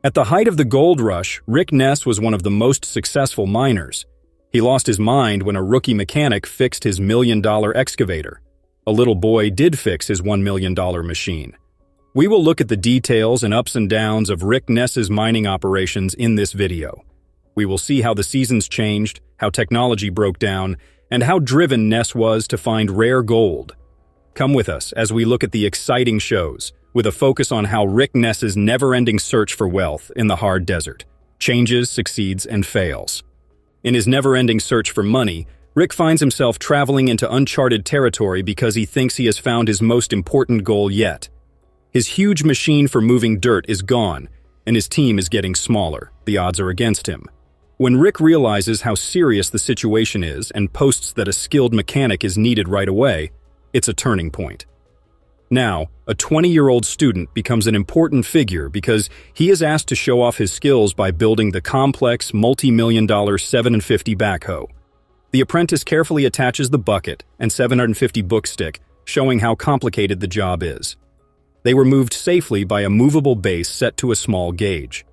At the height of the gold rush, Rick Ness was one of the most successful miners. He lost his mind when a rookie mechanic fixed his $1 million excavator. A little boy did fix his $1 million machine. We will look at the details and ups and downs of Rick Ness's mining operations in this video. We will see how the seasons changed, how technology broke down, and how driven Ness was to find rare gold. Come with us as we look at the exciting shows, with a focus on how Rick Ness's never-ending search for wealth in the hard desert changes, succeeds, and fails. In his never-ending search for money, Rick finds himself traveling into uncharted territory because he thinks he has found his most important goal yet. His huge machine for moving dirt is gone, and his team is getting smaller. The odds are against him. When Rick realizes how serious the situation is and posts that a skilled mechanic is needed right away, it's a turning point. Now, a 20-year-old student becomes an important figure because he is asked to show off his skills by building the complex, multi-million-dollar 750 backhoe. The apprentice carefully attaches the bucket and 750 book stick, showing how complicated the job is. They were moved safely by a movable base set to a small gauge.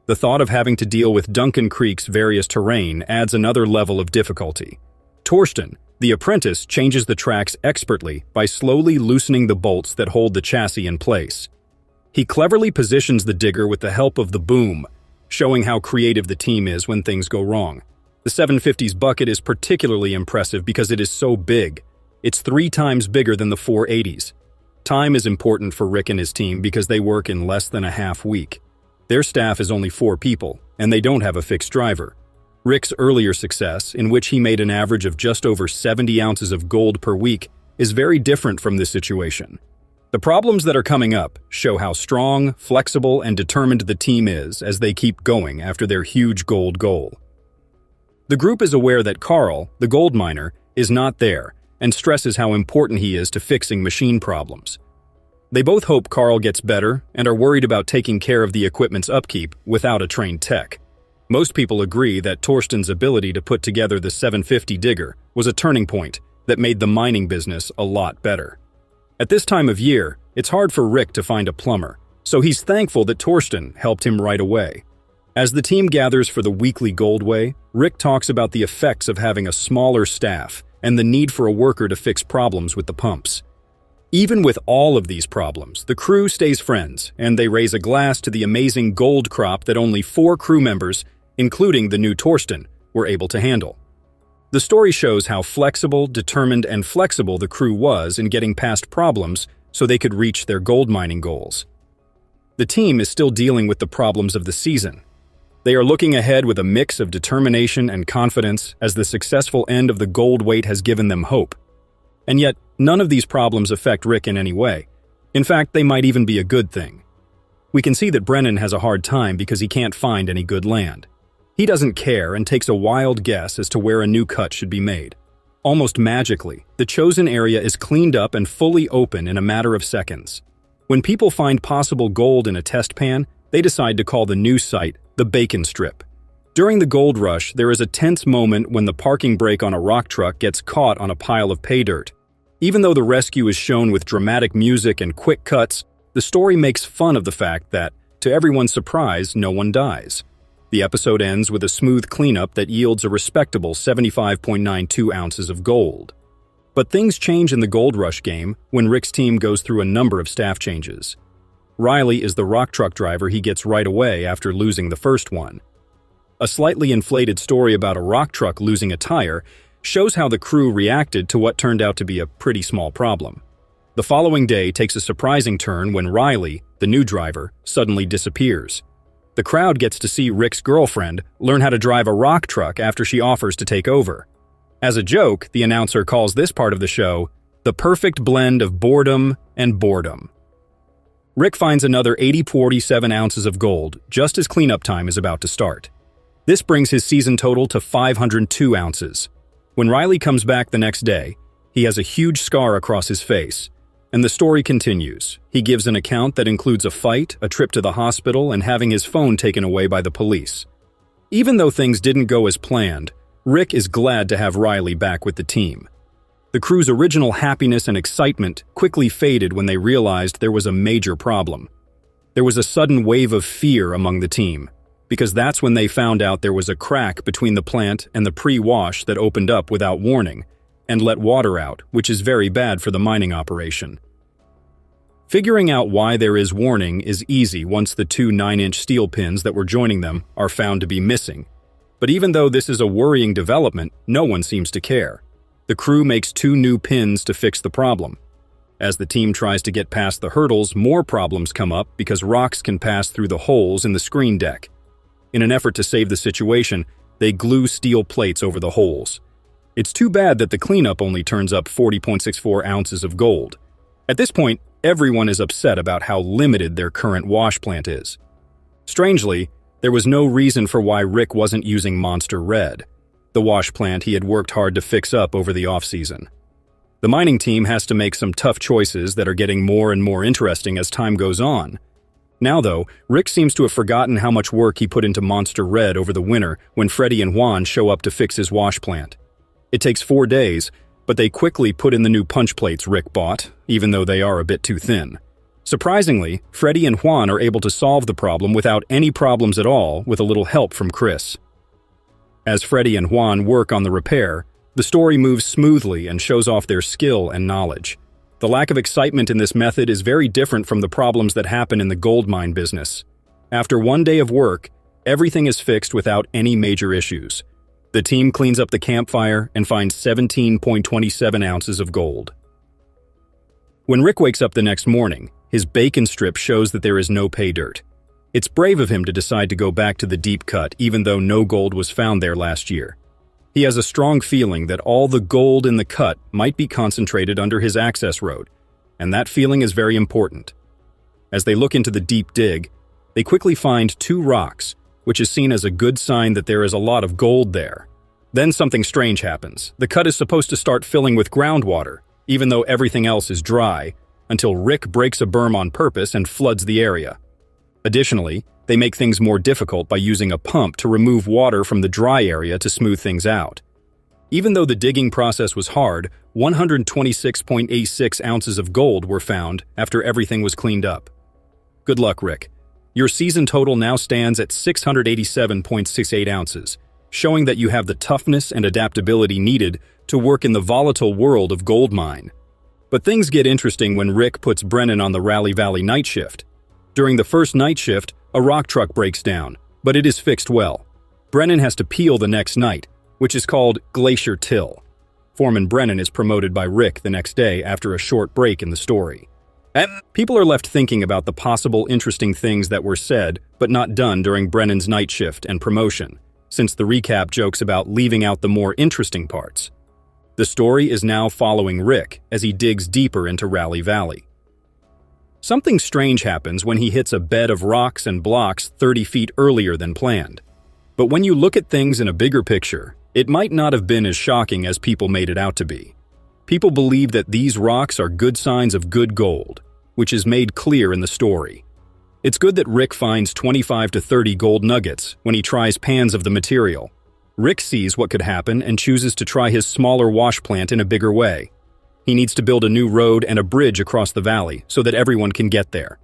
The thought of having to deal with Duncan Creek's various terrain adds another level of difficulty. Torsten, the apprentice, changes the tracks expertly by slowly loosening the bolts that hold the chassis in place. He cleverly positions the digger with the help of the boom, showing how creative the team is when things go wrong. The 750's bucket is particularly impressive because it is so big. It's 3 times bigger than the 480's. Time is important for Rick and his team because they work in less than a half week. Their staff is only 4 people, and they don't have a fixed driver. Rick's earlier success, in which he made an average of just over 70 ounces of gold per week, is very different from this situation. The problems that are coming up show how strong, flexible, and determined the team is as they keep going after their huge gold goal. The group is aware that Carl, the gold miner, is not there and stresses how important he is to fixing machine problems. They both hope Carl gets better and are worried about taking care of the equipment's upkeep without a trained tech. Most people agree that Torsten's ability to put together the 750 digger was a turning point that made the mining business a lot better. At this time of year, it's hard for Rick to find a plumber, so he's thankful that Torsten helped him right away. As the team gathers for the weekly gold weigh, Rick talks about the effects of having a smaller staff and the need for a worker to fix problems with the pumps. Even with all of these problems, the crew stays friends, and they raise a glass to the amazing gold crop that only 4 crew members, including the new Torsten, were able to handle. The story shows how flexible, determined, and flexible the crew was in getting past problems so they could reach their gold mining goals. The team is still dealing with the problems of the season. They are looking ahead with a mix of determination and confidence as the successful end of the gold weight has given them hope. And yet, none of these problems affect Rick in any way. In fact, they might even be a good thing. We can see that Brennan has a hard time because he can't find any good land. He doesn't care and takes a wild guess as to where a new cut should be made. Almost magically, the chosen area is cleaned up and fully open in a matter of seconds. When people find possible gold in a test pan, they decide to call the new site the Bacon Strip. During the gold rush, there is a tense moment when the parking brake on a rock truck gets caught on a pile of pay dirt. Even though the rescue is shown with dramatic music and quick cuts, the story makes fun of the fact that, to everyone's surprise, no one dies. The episode ends with a smooth cleanup that yields a respectable 75.92 ounces of gold. But things change in the gold rush game when Rick's team goes through a number of staff changes. Riley is the rock truck driver he gets right away after losing the first one. A slightly inflated story about a rock truck losing a tire shows how the crew reacted to what turned out to be a pretty small problem. The following day takes a surprising turn when Riley, the new driver, suddenly disappears. The crowd gets to see Rick's girlfriend learn how to drive a rock truck after she offers to take over. As a joke, the announcer calls this part of the show the perfect blend of boredom and boredom. Rick finds another 47 ounces of gold just as cleanup time is about to start. This brings his season total to 502 ounces. When Riley comes back the next day, he has a huge scar across his face. And the story continues. He gives an account that includes a fight, a trip to the hospital, and having his phone taken away by the police. Even though things didn't go as planned, Rick is glad to have Riley back with the team. The crew's original happiness and excitement quickly faded when they realized there was a major problem. There was a sudden wave of fear among the team, because that's when they found out there was a crack between the plant and the pre-wash that opened up without warning and let water out, which is very bad for the mining operation. Figuring out why there is warning is easy once the two 9-inch steel pins that were joining them are found to be missing. But even though this is a worrying development, no one seems to care. The crew makes 2 new pins to fix the problem. As the team tries to get past the hurdles, more problems come up because rocks can pass through the holes in the screen deck. In an effort to save the situation, they glue steel plates over the holes. It's too bad that the cleanup only turns up 40.64 ounces of gold. At this point, everyone is upset about how limited their current wash plant is. Strangely, there was no reason for why Rick wasn't using Monster Red, the wash plant he had worked hard to fix up over the off-season. The mining team has to make some tough choices that are getting more and more interesting as time goes on. Now though, Rick seems to have forgotten how much work he put into Monster Red over the winter when Freddie and Juan show up to fix his wash plant. It takes 4 days, but they quickly put in the new punch plates Rick bought, even though they are a bit too thin. Surprisingly, Freddie and Juan are able to solve the problem without any problems at all with a little help from Chris. As Freddie and Juan work on the repair, the story moves smoothly and shows off their skill and knowledge. The lack of excitement in this method is very different from the problems that happen in the gold mine business. After 1 day of work, everything is fixed without any major issues. The team cleans up the campfire and finds 17.27 ounces of gold. When Rick wakes up the next morning, his bacon strip shows that there is no pay dirt. It's brave of him to decide to go back to the deep cut even though no gold was found there last year. He has a strong feeling that all the gold in the cut might be concentrated under his access road, and that feeling is very important. As they look into the deep dig, they quickly find 2 rocks, which is seen as a good sign that there is a lot of gold there. Then something strange happens. The cut is supposed to start filling with groundwater, even though everything else is dry, until Rick breaks a berm on purpose and floods the area. Additionally, they make things more difficult by using a pump to remove water from the dry area to smooth things out. Even though the digging process was hard, 126.86 ounces of gold were found after everything was cleaned up. Good luck, Rick. Your season total now stands at 687.68 ounces, showing that you have the toughness and adaptability needed to work in the volatile world of gold mine. But things get interesting when Rick puts Brennan on the Rally Valley night shift. During the first night shift, a rock truck breaks down, but it is fixed well. Brennan has to peel the next night, which is called Glacier Till. Foreman Brennan is promoted by Rick the next day after a short break in the story. People are left thinking about the possible interesting things that were said but not done during Brennan's night shift and promotion, since the recap jokes about leaving out the more interesting parts. The story is now following Rick as he digs deeper into Rally Valley. Something strange happens when he hits a bed of rocks and blocks 30 feet earlier than planned. But when you look at things in a bigger picture, it might not have been as shocking as people made it out to be. People believe that these rocks are good signs of good gold, which is made clear in the story. It's good that Rick finds 25 to 30 gold nuggets when he tries pans of the material. Rick sees what could happen and chooses to try his smaller wash plant in a bigger way. He needs to build a new road and a bridge across the valley so that everyone can get there.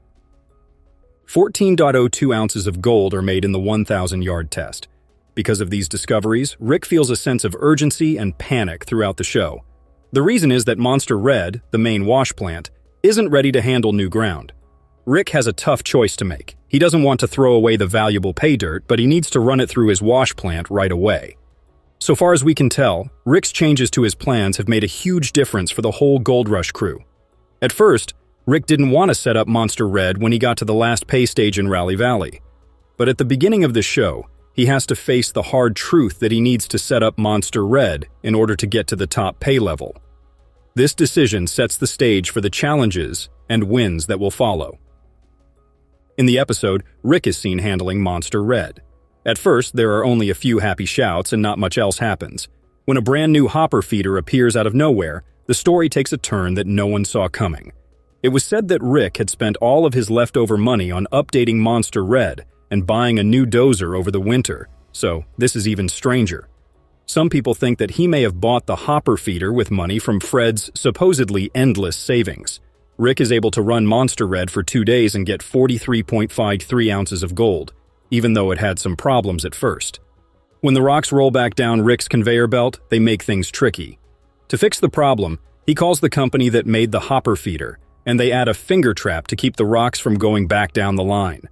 14.02 ounces of gold are made in the 1,000-yard test. Because of these discoveries, Rick feels a sense of urgency and panic throughout the show. The reason is that Monster Red, the main wash plant, isn't ready to handle new ground. Rick has a tough choice to make. He doesn't want to throw away the valuable pay dirt, but he needs to run it through his wash plant right away. So far as we can tell, Rick's changes to his plans have made a huge difference for the whole Gold Rush crew. At first, Rick didn't want to set up Monster Red when he got to the last pay stage in Rally Valley. But at the beginning of the show, he has to face the hard truth that he needs to set up Monster Red in order to get to the top pay level. This decision sets the stage for the challenges and wins that will follow. In the episode, Rick is seen handling Monster Red. At first, there are only a few happy shouts and not much else happens. When a brand new hopper feeder appears out of nowhere, the story takes a turn that no one saw coming. It was said that Rick had spent all of his leftover money on updating Monster Red and buying a new dozer over the winter, so this is even stranger. Some people think that he may have bought the hopper feeder with money from Fred's supposedly endless savings. Rick is able to run Monster Red for 2 days and get 43.53 ounces of gold, even though it had some problems at first. When the rocks roll back down Rick's conveyor belt, they make things tricky. To fix the problem, he calls the company that made the hopper feeder, and they add a finger trap to keep the rocks from going back down the line.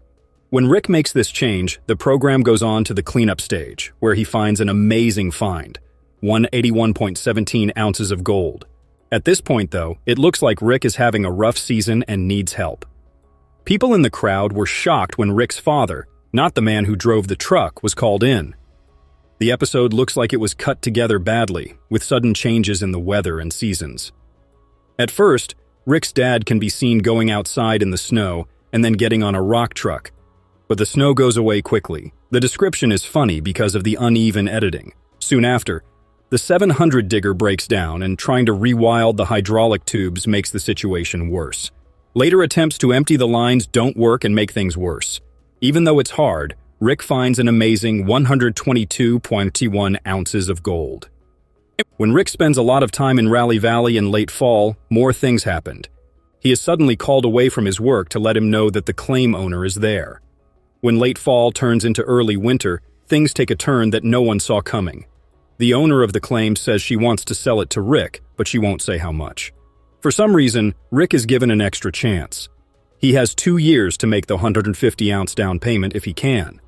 When Rick makes this change, the program goes on to the cleanup stage, where he finds an amazing find, 181.17 ounces of gold. At this point, though, it looks like Rick is having a rough season and needs help. People in the crowd were shocked when Rick's father, not the man who drove the truck, was called in. The episode looks like it was cut together badly, with sudden changes in the weather and seasons. At first, Rick's dad can be seen going outside in the snow and then getting on a rock truck. But the snow goes away quickly. The description is funny because of the uneven editing. Soon after, the 700 digger breaks down, and trying to rewild the hydraulic tubes makes the situation worse. Later attempts to empty the lines don't work and make things worse. Even though it's hard, Rick finds an amazing 122.21 ounces of gold. When Rick spends a lot of time in Rally Valley in late fall, more things happened. He is suddenly called away from his work to let him know that the claim owner is there. When late fall turns into early winter, things take a turn that no one saw coming. The owner of the claim says she wants to sell it to Rick, but she won't say how much. For some reason, Rick is given an extra chance. He has 2 years to make the 150-ounce down payment if he can.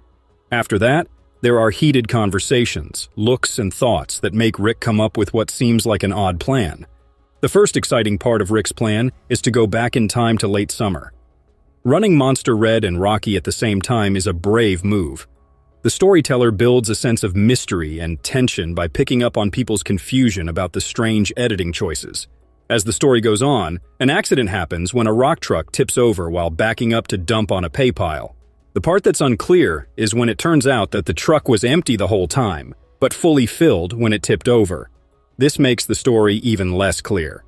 After that, there are heated conversations, looks, and thoughts that make Rick come up with what seems like an odd plan. The first exciting part of Rick's plan is to go back in time to late summer. Running Monster Red and Rocky at the same time is a brave move. The storyteller builds a sense of mystery and tension by picking up on people's confusion about the strange editing choices. As the story goes on, an accident happens when a rock truck tips over while backing up to dump on a pay pile. The part that's unclear is when it turns out that the truck was empty the whole time, but fully filled when it tipped over. This makes the story even less clear.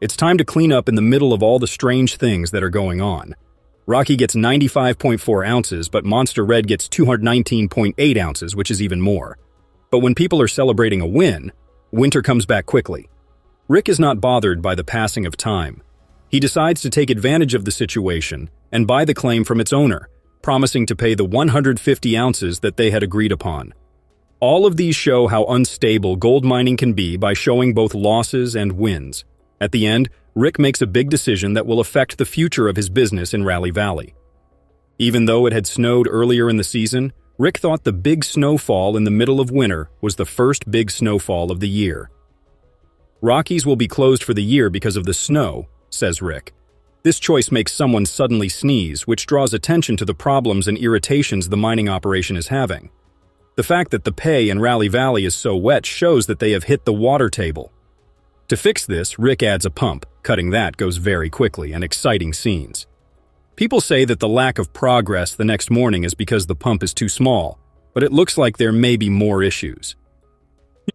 It's time to clean up in the middle of all the strange things that are going on. Rocky gets 95.4 ounces, but Monster Red gets 219.8 ounces, which is even more. But when people are celebrating a win, winter comes back quickly. Rick is not bothered by the passing of time. He decides to take advantage of the situation and buy the claim from its owner, promising to pay the 150 ounces that they had agreed upon. All of these show how unstable gold mining can be by showing both losses and wins. At the end, Rick makes a big decision that will affect the future of his business in Rally Valley. Even though it had snowed earlier in the season, Rick thought the big snowfall in the middle of winter was the first big snowfall of the year. Rockies will be closed for the year because of the snow, says Rick. This choice makes someone suddenly sneeze, which draws attention to the problems and irritations the mining operation is having. The fact that the pay in Rally Valley is so wet shows that they have hit the water table. To fix this, Rick adds a pump. Cutting that goes very quickly and exciting scenes. People say that the lack of progress the next morning is because the pump is too small, but it looks like there may be more issues.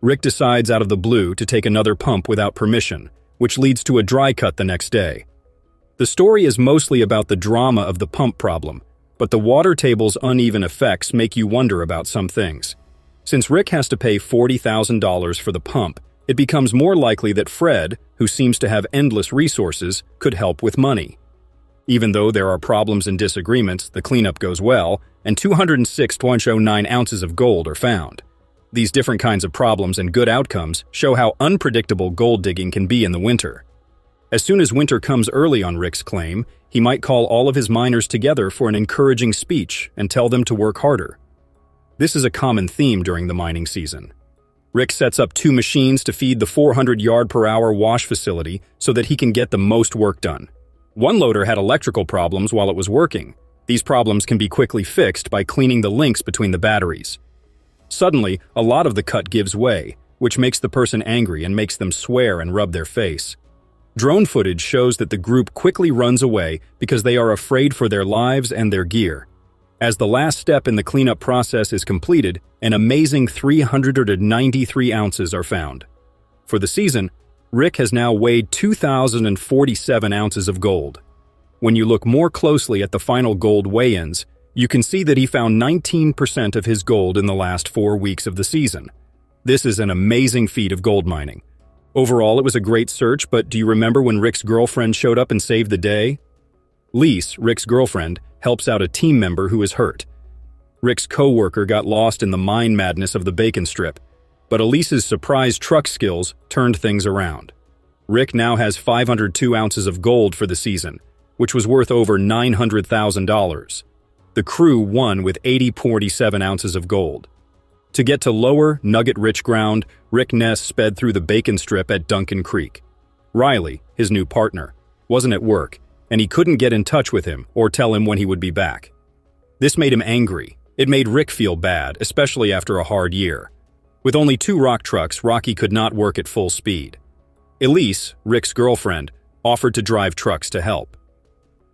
Rick decides out of the blue to take another pump without permission, which leads to a dry cut the next day. The story is mostly about the drama of the pump problem, but the water table's uneven effects make you wonder about some things. Since Rick has to pay $40,000 for the pump, it becomes more likely that Fred, who seems to have endless resources, could help with money. Even though there are problems and disagreements, the cleanup goes well, and 206.09 ounces of gold are found. These different kinds of problems and good outcomes show how unpredictable gold digging can be in the winter. As soon as winter comes early on Rick's claim, he might call all of his miners together for an encouraging speech and tell them to work harder. This is a common theme during the mining season. Rick sets up 2 machines to feed the 400-yard-per-hour wash facility so that he can get the most work done. One loader had electrical problems while it was working. These problems can be quickly fixed by cleaning the links between the batteries. Suddenly, a lot of the cut gives way, which makes the person angry and makes them swear and rub their face. Drone footage shows that the group quickly runs away because they are afraid for their lives and their gear. As the last step in the cleanup process is completed, an amazing 393 ounces are found. For the season, Rick has now weighed 2,047 ounces of gold. When you look more closely at the final gold weigh-ins, you can see that he found 19% of his gold in the last 4 weeks of the season. This is an amazing feat of gold mining. Overall, it was a great search, but do you remember when Rick's girlfriend showed up and saved the day? Lise, Rick's girlfriend, helps out a team member who is hurt. Rick's co-worker got lost in the mine madness of the bacon strip, but Elise's surprise truck skills turned things around. Rick now has 502 ounces of gold for the season, which was worth over $900,000. The crew won with 47 ounces of gold. To get to lower, nugget-rich ground, Rick Ness sped through the bacon strip at Duncan Creek. Riley, his new partner, wasn't at work, and he couldn't get in touch with him or tell him when he would be back. This made him angry. It made Rick feel bad, especially after a hard year. With only 2 rock trucks, Rocky could not work at full speed. Elise, Rick's girlfriend, offered to drive trucks to help.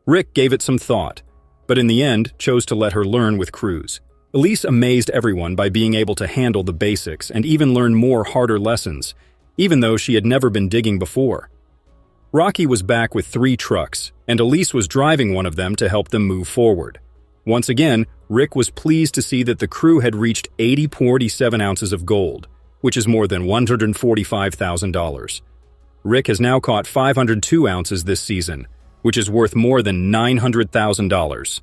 Rick gave it some thought, but in the end chose to let her learn with crews. Elise amazed everyone by being able to handle the basics and even learn more harder lessons, even though she had never been digging before. Rocky was back with 3 trucks, and Elise was driving one of them to help them move forward. Once again, Rick was pleased to see that the crew had reached 47 ounces of gold, which is more than $145,000. Rick has now caught 502 ounces this season, which is worth more than $900,000.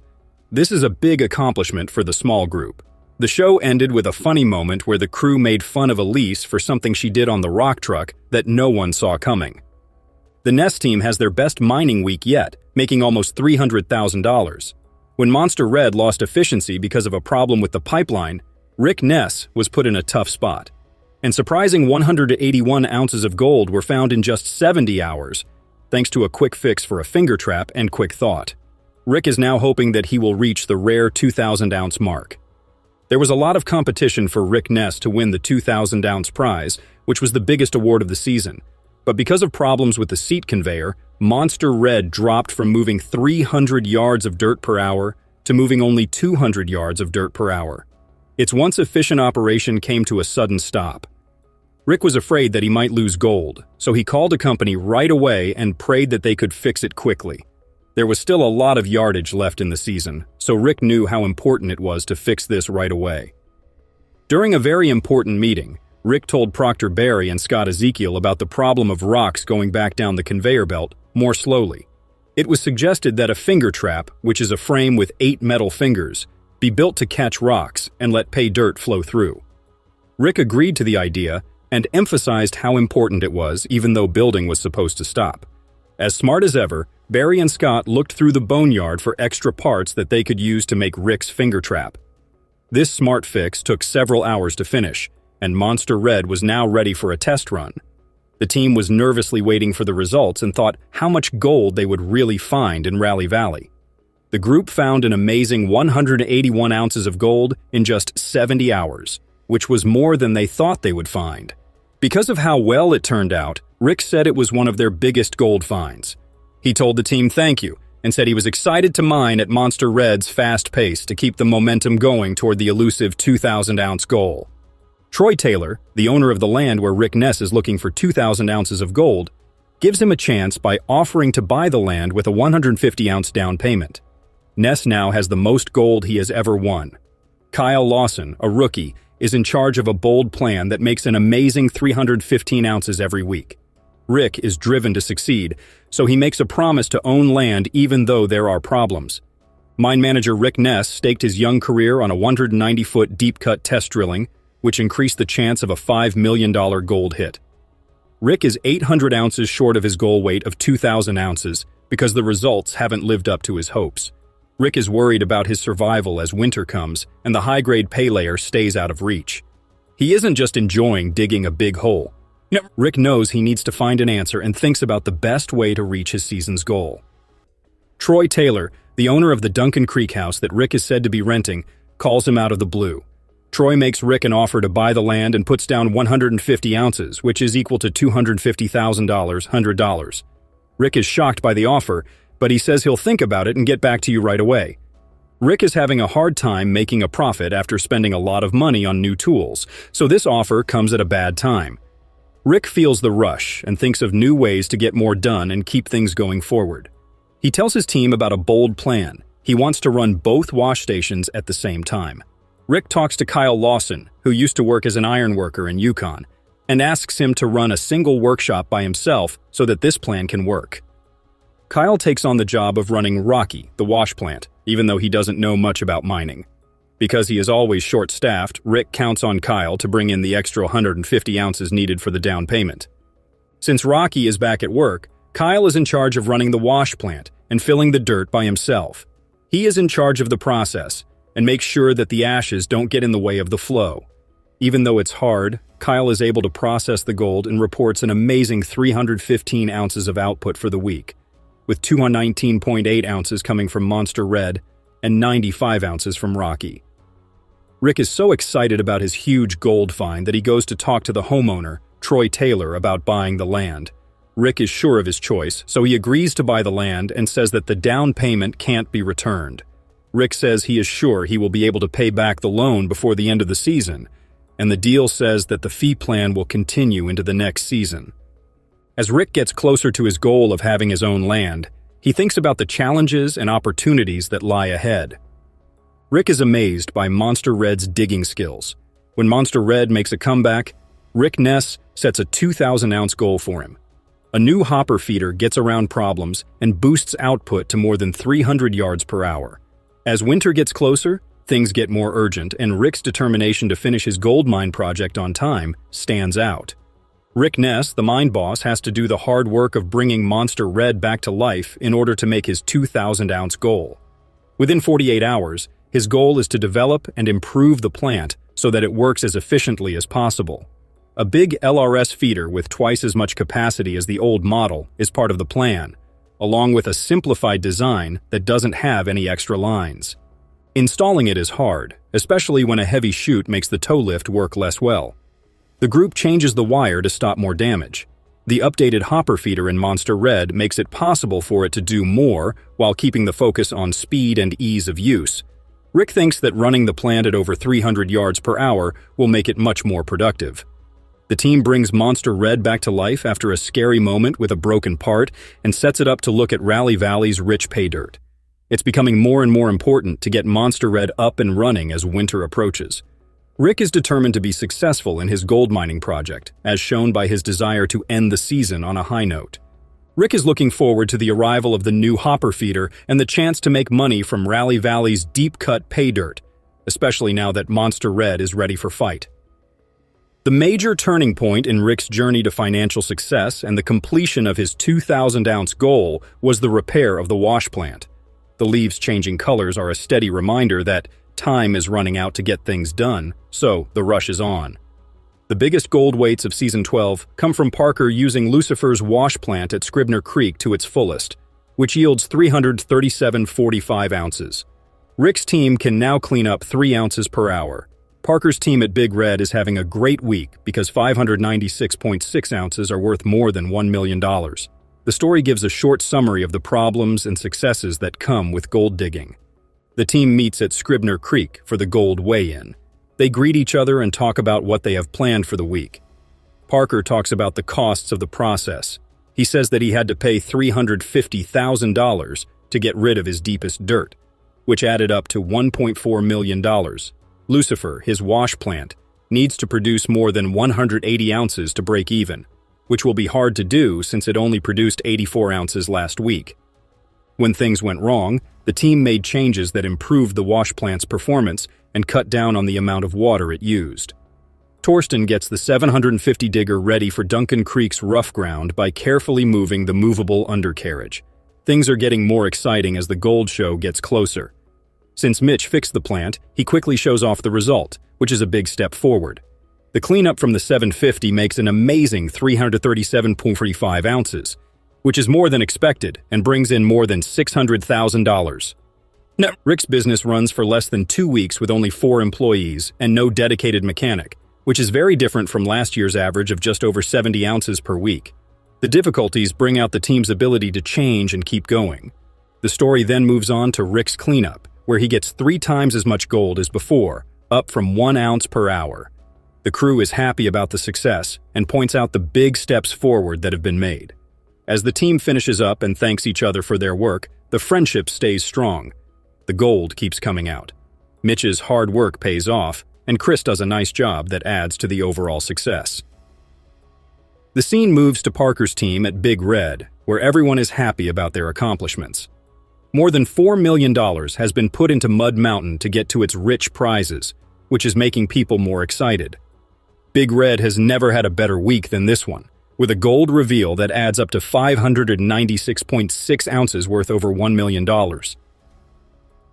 This is a big accomplishment for the small group. The show ended with a funny moment where the crew made fun of Elise for something she did on the rock truck that no one saw coming. The Ness team has their best mining week yet, making almost $300,000. When Monster Red lost efficiency because of a problem with the pipeline, Rick Ness was put in a tough spot. And surprising 181 ounces of gold were found in just 70 hours, thanks to a quick fix for a finger trap and quick thought. Rick is now hoping that he will reach the rare 2,000-ounce mark. There was a lot of competition for Rick Ness to win the 2,000-ounce prize, which was the biggest award of the season. But because of problems with the seat conveyor, Monster Red dropped from moving 300 yards of dirt per hour to moving only 200 yards of dirt per hour. Its once efficient operation came to a sudden stop. Rick was afraid that he might lose gold, so he called a company right away and prayed that they could fix it quickly. There was still a lot of yardage left in the season, so Rick knew how important it was to fix this right away. During a very important meeting, Rick told Proctor Barry and Scott Ezekiel about the problem of rocks going back down the conveyor belt more slowly. It was suggested that a finger trap, which is a frame with 8 metal fingers, be built to catch rocks and let pay dirt flow through. Rick agreed to the idea and emphasized how important it was, even though building was supposed to stop. As smart as ever, Barry and Scott looked through the boneyard for extra parts that they could use to make Rick's finger trap. This smart fix took several hours to finish, and Monster Red was now ready for a test run. The team was nervously waiting for the results and thought how much gold they would really find in Rally Valley. The group found an amazing 181 ounces of gold in just 70 hours, which was more than they thought they would find. Because of how well it turned out, Rick said it was one of their biggest gold finds. He told the team thank you and said he was excited to mine at Monster Red's fast pace to keep the momentum going toward the elusive 2,000-ounce goal. Troy Taylor, the owner of the land where Rick Ness is looking for 2,000 ounces of gold, gives him a chance by offering to buy the land with a 150-ounce down payment. Ness now has the most gold he has ever won. Kyle Lawson, a rookie, is in charge of a bold plan that makes an amazing 315 ounces every week. Rick is driven to succeed, so he makes a promise to own land even though there are problems. Mine manager Rick Ness staked his young career on a 190-foot deep-cut test drilling, which increased the chance of a $5 million gold hit. Rick is 800 ounces short of his goal weight of 2,000 ounces because the results haven't lived up to his hopes. Rick is worried about his survival as winter comes and the high-grade pay layer stays out of reach. He isn't just enjoying digging a big hole. No, Rick knows he needs to find an answer and thinks about the best way to reach his season's goal. Troy Taylor, the owner of the Duncan Creek house that Rick is said to be renting, calls him out of the blue. Troy makes Rick an offer to buy the land and puts down 150 ounces, which is equal to $250,000. Rick is shocked by the offer, but he says he'll think about it and get back to you right away. Rick is having a hard time making a profit after spending a lot of money on new tools, so this offer comes at a bad time. Rick feels the rush and thinks of new ways to get more done and keep things going forward. He tells his team about a bold plan. He wants to run both wash stations at the same time. Rick talks to Kyle Lawson, who used to work as an iron worker in Yukon. and asks him to run a single workshop by himself so that this plan can work. Kyle takes on the job of running Rocky, the wash plant, even though he doesn't know much about mining. Because he is always short-staffed, Rick counts on Kyle to bring in the extra 150 ounces needed for the down payment. Since Rocky is back at work, Kyle is in charge of running the wash plant and filling the dirt by himself. He is in charge of the process and makes sure that the ashes don't get in the way of the flow. Even though it's hard, Kyle is able to process the gold and reports an amazing 315 ounces of output for the week, with 219.8 ounces coming from Monster Red and 95 ounces from Rocky. Rick is so excited about his huge gold find that he goes to talk to the homeowner, Troy Taylor, about buying the land. Rick is sure of his choice, so he agrees to buy the land and says that the down payment can't be returned. Rick says he is sure he will be able to pay back the loan before the end of the season, and the deal says that the fee plan will continue into the next season. As Rick gets closer to his goal of having his own land, he thinks about the challenges and opportunities that lie ahead. Rick is amazed by Monster Red's digging skills. When Monster Red makes a comeback, Rick Ness sets a 2,000-ounce goal for him. A new hopper feeder gets around problems and boosts output to more than 300 yards per hour. As winter gets closer, things get more urgent, and Rick's determination to finish his gold mine project on time stands out. Rick Ness, the mine boss, has to do the hard work of bringing Monster Red back to life in order to make his 2,000-ounce goal. Within 48 hours, his goal is to develop and improve the plant so that it works as efficiently as possible. A big LRS feeder with twice as much capacity as the old model is part of the plan, along with a simplified design that doesn't have any extra lines. Installing it is hard, especially when a heavy chute makes the toe lift work less well. The group changes the wire to stop more damage. The updated hopper feeder in Monster Red makes it possible for it to do more while keeping the focus on speed and ease of use. Rick thinks that running the plant at over 300 yards per hour will make it much more productive. The team brings Monster Red back to life after a scary moment with a broken part and sets it up to look at Rally Valley's rich pay dirt. It's becoming more and more important to get Monster Red up and running as winter approaches. Rick is determined to be successful in his gold mining project, as shown by his desire to end the season on a high note. Rick is looking forward to the arrival of the new hopper feeder and the chance to make money from Rally Valley's deep-cut pay dirt, especially now that Monster Red is ready for fight. The major turning point in Rick's journey to financial success and the completion of his 2,000-ounce goal was the repair of the wash plant. The leaves changing colors are a steady reminder that time is running out to get things done, so the rush is on. The biggest gold weights of Season 12 come from Parker using Lucifer's wash plant at Scribner Creek to its fullest, which yields 337.45 ounces. Rick's team can now clean up 3 ounces per hour. Parker's team at Big Red is having a great week because 596.6 ounces are worth more than $1 million. The story gives a short summary of the problems and successes that come with gold digging. The team meets at Scribner Creek for the gold weigh-in. They greet each other and talk about what they have planned for the week. Parker talks about the costs of the process. He says that he had to pay $350,000 to get rid of his deepest dirt, which added up to $1.4 million. Lucifer, his wash plant, needs to produce more than 180 ounces to break even, which will be hard to do since it only produced 84 ounces last week. When things went wrong, the team made changes that improved the wash plant's performance and cut down on the amount of water it used. Torsten gets the 750 digger ready for Duncan Creek's rough ground by carefully moving the movable undercarriage. Things are getting more exciting as the gold show gets closer. Since Mitch fixed the plant, he quickly shows off the result, which is a big step forward. The cleanup from the 750 makes an amazing 337.45 ounces, which is more than expected and brings in more than $600,000. Now, Rick's business runs for less than 2 weeks with only 4 employees and no dedicated mechanic, which is very different from last year's average of just over 70 ounces per week. The difficulties bring out the team's ability to change and keep going. The story then moves on to Rick's cleanup, where he gets 3 times as much gold as before, up from 1 ounce per hour. The crew is happy about the success and points out the big steps forward that have been made. As the team finishes up and thanks each other for their work, the friendship stays strong. The gold keeps coming out. Mitch's hard work pays off, and Chris does a nice job that adds to the overall success. The scene moves to Parker's team at Big Red, where everyone is happy about their accomplishments. More than $4 million has been put into Mud Mountain to get to its rich prizes, which is making people more excited. Big Red has never had a better week than this one, with a gold reveal that adds up to 596.6 ounces worth over $1 million.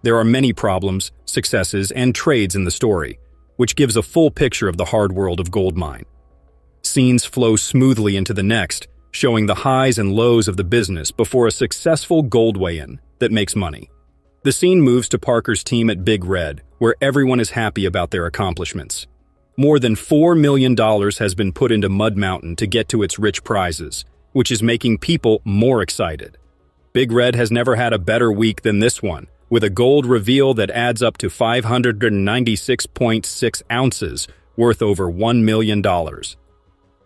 There are many problems, successes, and trades in the story, which gives a full picture of the hard world of gold mine. Scenes flow smoothly into the next, showing the highs and lows of the business before a successful gold weigh-in that makes money. The scene moves to Parker's team at Big Red, where everyone is happy about their accomplishments. More than $4 million has been put into Mud Mountain to get to its rich prizes, which is making people more excited. Big Red has never had a better week than this one, with a gold reveal that adds up to 596.6 ounces, worth over $1 million.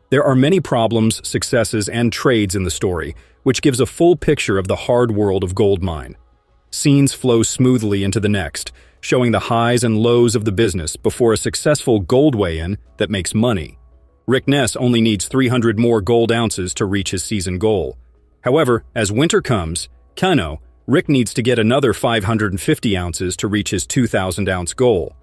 There are many problems, successes, and trades in the story, which gives a full picture of the hard world of gold mine. Scenes flow smoothly into the next, showing the highs and lows of the business before a successful gold weigh-in that makes money. Rick Ness only needs 300 more gold ounces to reach his season goal. However, as winter comes, Rick needs to get another 550 ounces to reach his 2,000-ounce goal.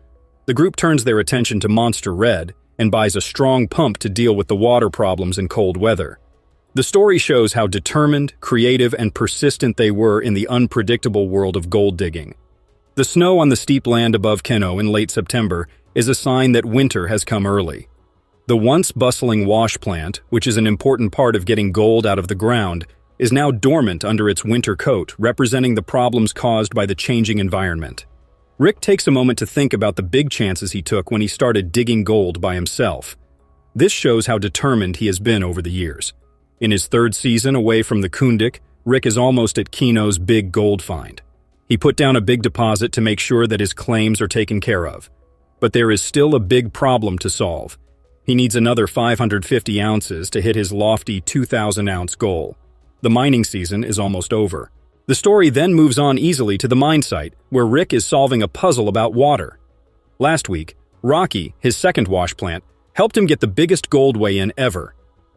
The group turns their attention to Monster Red and buys a strong pump to deal with the water problems in cold weather. The story shows how determined, creative, and persistent they were in the unpredictable world of gold digging. The snow on the steep land above Keno in late September is a sign that winter has come early. The once bustling wash plant, which is an important part of getting gold out of the ground, is now dormant under its winter coat, representing the problems caused by the changing environment. Rick takes a moment to think about the big chances he took when he started digging gold by himself. This shows how determined he has been over the years. In his third season away from the Kundik, Rick is almost at Keno's big gold find. He put down a big deposit to make sure that his claims are taken care of. But there is still a big problem to solve. He needs another 550 ounces to hit his lofty 2,000-ounce goal. The mining season is almost over. The story then moves on easily to the mine site, where Rick is solving a puzzle about water. Last week, Rocky, his second wash plant, helped him get the biggest gold weigh-in ever.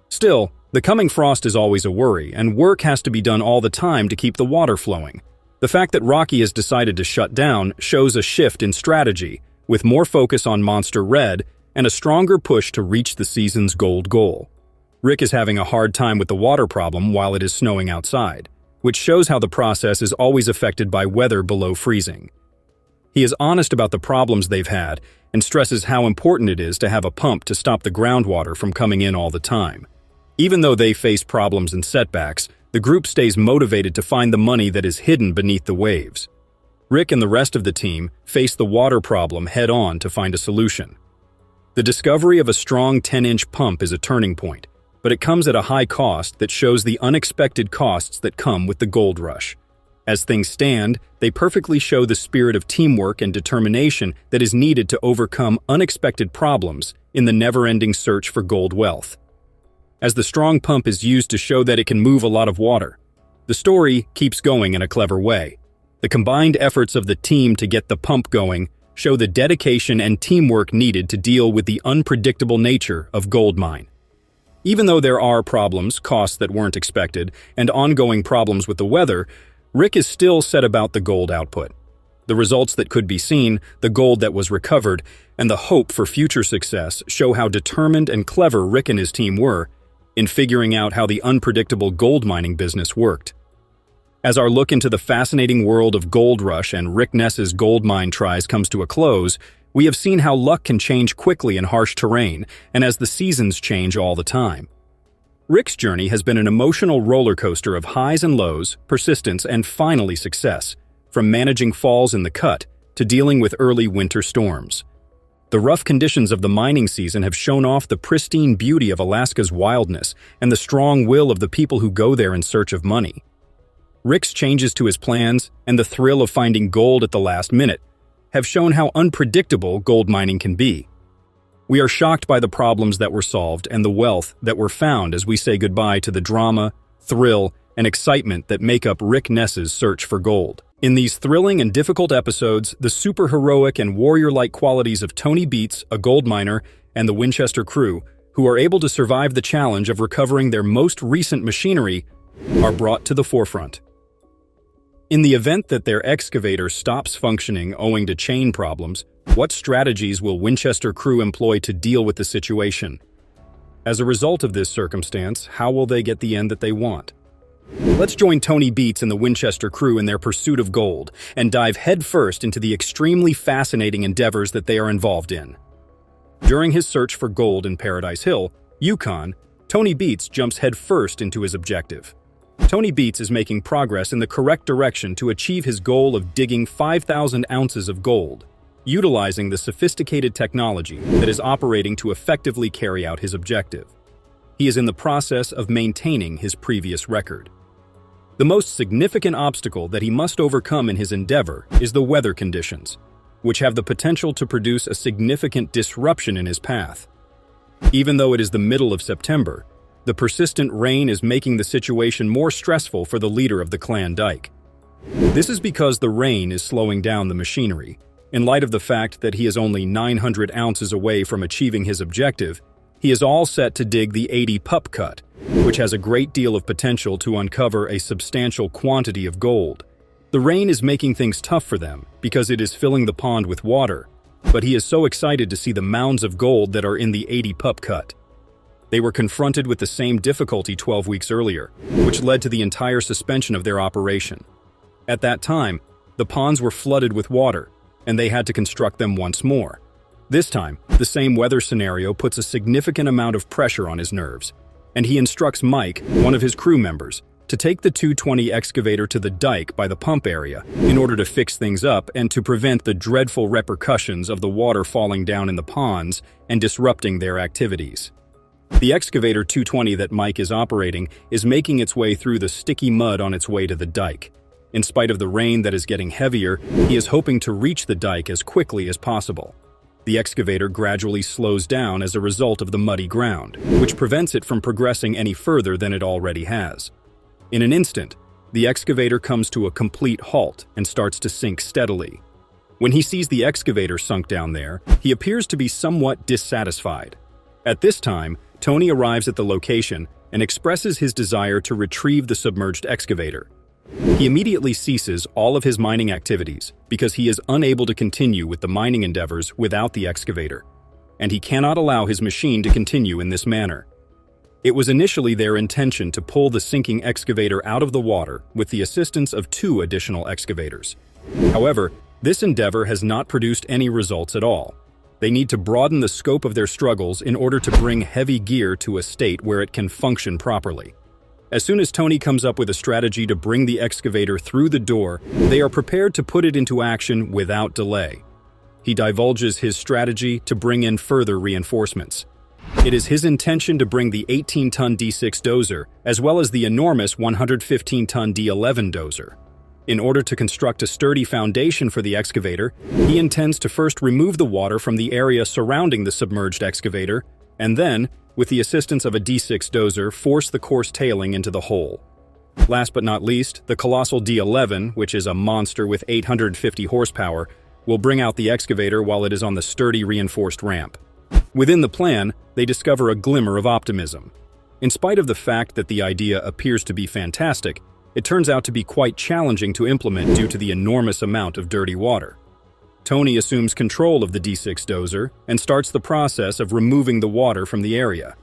Still, the coming frost is always a worry, and work has to be done all the time to keep the water flowing. The fact that Rocky has decided to shut down shows a shift in strategy, with more focus on Monster Red and a stronger push to reach the season's gold goal. Rick is having a hard time with the water problem while it is snowing outside, which shows how the process is always affected by weather below freezing. He is honest about the problems they've had and stresses how important it is to have a pump to stop the groundwater from coming in all the time. Even though they face problems and setbacks, the group stays motivated to find the money that is hidden beneath the waves. Rick and the rest of the team face the water problem head-on to find a solution. The discovery of a strong 10-inch pump is a turning point, but it comes at a high cost that shows the unexpected costs that come with the gold rush. As things stand, they perfectly show the spirit of teamwork and determination that is needed to overcome unexpected problems in the never-ending search for gold wealth. As the strong pump is used to show that it can move a lot of water, the story keeps going in a clever way. The combined efforts of the team to get the pump going show the dedication and teamwork needed to deal with the unpredictable nature of gold mine. Even though there are problems, costs that weren't expected, and ongoing problems with the weather, Rick is still set about the gold output. The results that could be seen, the gold that was recovered, and the hope for future success show how determined and clever Rick and his team were in figuring out how the unpredictable gold mining business worked. As our look into the fascinating world of Gold Rush and Rick Ness's gold mine tries comes to a close, we have seen how luck can change quickly in harsh terrain and as the seasons change all the time. Rick's journey has been an emotional roller coaster of highs and lows, persistence, and finally success, from managing falls in the cut to dealing with early winter storms. The rough conditions of the mining season have shown off the pristine beauty of Alaska's wildness and the strong will of the people who go there in search of money. Rick's changes to his plans and the thrill of finding gold at the last minute have shown how unpredictable gold mining can be. We are shocked by the problems that were solved and the wealth that were found as we say goodbye to the drama, thrill, and excitement that make up Rick Ness's search for gold. In these thrilling and difficult episodes, the superheroic and warrior-like qualities of Tony Beats, a gold miner, and the Winchester crew, who are able to survive the challenge of recovering their most recent machinery, are brought to the forefront. In the event that their excavator stops functioning owing to chain problems, what strategies will Winchester crew employ to deal with the situation? As a result of this circumstance, how will they get the end that they want? Let's join Tony Beets and the Winchester crew in their pursuit of gold and dive headfirst into the extremely fascinating endeavors that they are involved in. During his search for gold in Paradise Hill, Yukon, Tony Beets jumps headfirst into his objective. Tony Beets is making progress in the correct direction to achieve his goal of digging 5,000 ounces of gold, utilizing the sophisticated technology that is operating to effectively carry out his objective. He is in the process of maintaining his previous record. The most significant obstacle that he must overcome in his endeavor is the weather conditions, which have the potential to produce a significant disruption in his path. Even though it is the middle of September, the persistent rain is making the situation more stressful for the leader of the clan Dyke. This is because the rain is slowing down the machinery. In light of the fact that he is only 900 ounces away from achieving his objective, he is all set to dig the 80 pup cut, which has a great deal of potential to uncover a substantial quantity of gold. The rain is making things tough for them because it is filling the pond with water, but he is so excited to see the mounds of gold that are in the 80 pup cut. They were confronted with the same difficulty 12 weeks earlier, which led to the entire suspension of their operation. At that time, the ponds were flooded with water, and they had to construct them once more. This time, the same weather scenario puts a significant amount of pressure on his nerves, and he instructs Mike, one of his crew members, to take the 220 excavator to the dike by the pump area in order to fix things up and to prevent the dreadful repercussions of the water falling down in the ponds and disrupting their activities. The excavator 220 that Mike is operating is making its way through the sticky mud on its way to the dike. In spite of the rain that is getting heavier, he is hoping to reach the dike as quickly as possible. The excavator gradually slows down as a result of the muddy ground, which prevents it from progressing any further than it already has. In an instant, the excavator comes to a complete halt and starts to sink steadily. When he sees the excavator sunk down there, he appears to be somewhat dissatisfied. At this time, Tony arrives at the location and expresses his desire to retrieve the submerged excavator. He immediately ceases all of his mining activities because he is unable to continue with the mining endeavors without the excavator, and he cannot allow his machine to continue in this manner. It was initially their intention to pull the sinking excavator out of the water with the assistance of 2 additional excavators. However, this endeavor has not produced any results at all. They need to broaden the scope of their struggles in order to bring heavy gear to a state where it can function properly. As soon as Tony comes up with a strategy to bring the excavator through the door, they are prepared to put it into action without delay. He divulges his strategy to bring in further reinforcements. It is his intention to bring the 18-ton D6 dozer, as well as the enormous 115-ton D11 dozer. In order to construct a sturdy foundation for the excavator, he intends to first remove the water from the area surrounding the submerged excavator, and then, with the assistance of a D6 dozer, force the coarse tailing into the hole. Last but not least, the colossal D11, which is a monster with 850 horsepower, will bring out the excavator while it is on the sturdy reinforced ramp. Within the plan, they discover a glimmer of optimism. In spite of the fact that the idea appears to be fantastic, it turns out to be quite challenging to implement due to the enormous amount of dirty water. Tony assumes control of the D6 dozer and starts the process of removing the water from the area.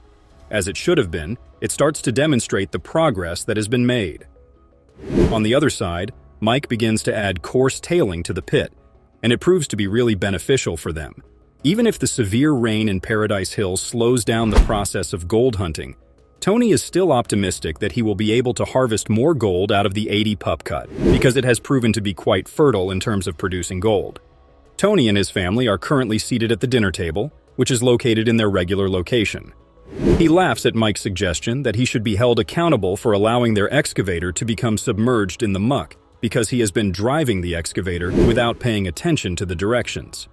As it should have been, it starts to demonstrate the progress that has been made. On the other side, Mike begins to add coarse tailing to the pit, and it proves to be really beneficial for them. Even if the severe rain in Paradise Hill slows down the process of gold hunting, Tony is still optimistic that he will be able to harvest more gold out of the 80 pup cut because it has proven to be quite fertile in terms of producing gold. Tony and his family are currently seated at the dinner table, which is located in their regular location. He laughs at Mike's suggestion that he should be held accountable for allowing their excavator to become submerged in the muck because he has been driving the excavator without paying attention to the directions.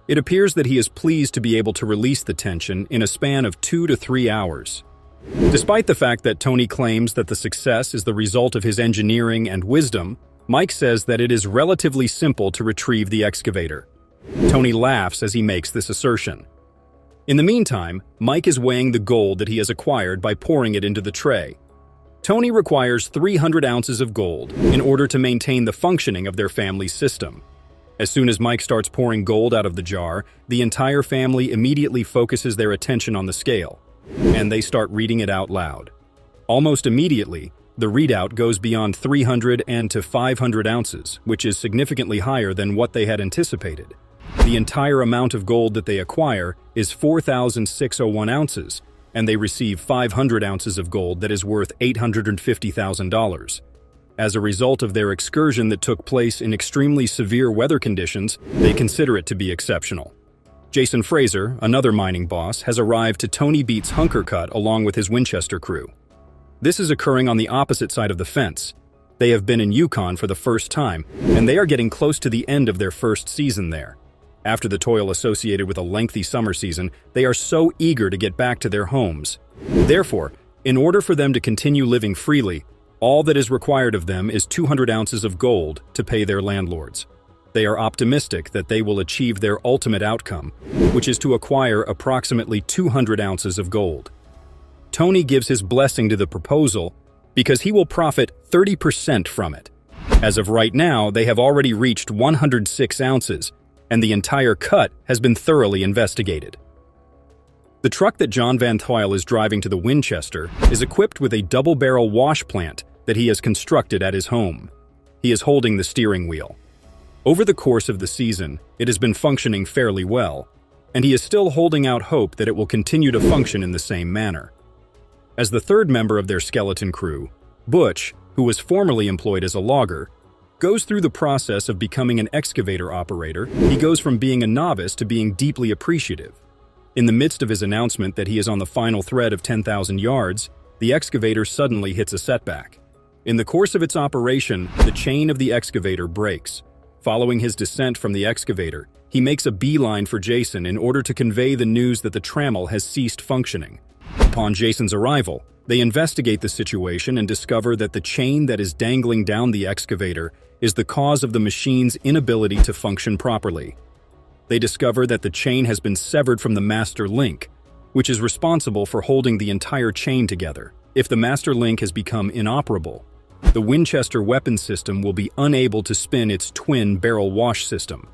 It appears that he is pleased to be able to release the tension in a span of 2 to 3 hours. Despite the fact that Tony claims that the success is the result of his engineering and wisdom, Mike says that it is relatively simple to retrieve the excavator. Tony laughs as he makes this assertion. In the meantime, Mike is weighing the gold that he has acquired by pouring it into the tray. Tony requires 300 ounces of gold in order to maintain the functioning of their family system. As soon as Mike starts pouring gold out of the jar, the entire family immediately focuses their attention on the scale, and they start reading it out loud. Almost immediately, the readout goes beyond 300 and to 500 ounces, which is significantly higher than what they had anticipated. The entire amount of gold that they acquire is 4,601 ounces, and they receive 500 ounces of gold that is worth $850,000. As a result of their excursion that took place in extremely severe weather conditions, they consider it to be exceptional. Jason Fraser, another mining boss, has arrived to Tony Beat's Hunker Cut along with his Winchester crew. This is occurring on the opposite side of the fence. They have been in Yukon for the first time, and they are getting close to the end of their first season there. After the toil associated with a lengthy summer season, they are so eager to get back to their homes. Therefore, in order for them to continue living freely, all that is required of them is 200 ounces of gold to pay their landlords. They are optimistic that they will achieve their ultimate outcome, which is to acquire approximately 200 ounces of gold. Tony gives his blessing to the proposal because he will profit 30% from it. As of right now, they have already reached 106 ounces, and the entire cut has been thoroughly investigated. The truck that John Van Tuyl is driving to the Winchester is equipped with a double-barrel wash plant that he has constructed at his home. He is holding the steering wheel. Over the course of the season, it has been functioning fairly well, and he is still holding out hope that it will continue to function in the same manner. As the third member of their skeleton crew, Butch, who was formerly employed as a logger, goes through the process of becoming an excavator operator, he goes from being a novice to being deeply appreciative. In the midst of his announcement that he is on the final thread of 10,000 yards, the excavator suddenly hits a setback. In the course of its operation, the chain of the excavator breaks. Following his descent from the excavator, he makes a beeline for Jason in order to convey the news that the trammel has ceased functioning. Upon Jason's arrival, they investigate the situation and discover that the chain that is dangling down the excavator is the cause of the machine's inability to function properly. They discover that the chain has been severed from the master link, which is responsible for holding the entire chain together. If the master link has become inoperable, the Winchester weapon system will be unable to spin its twin barrel wash system.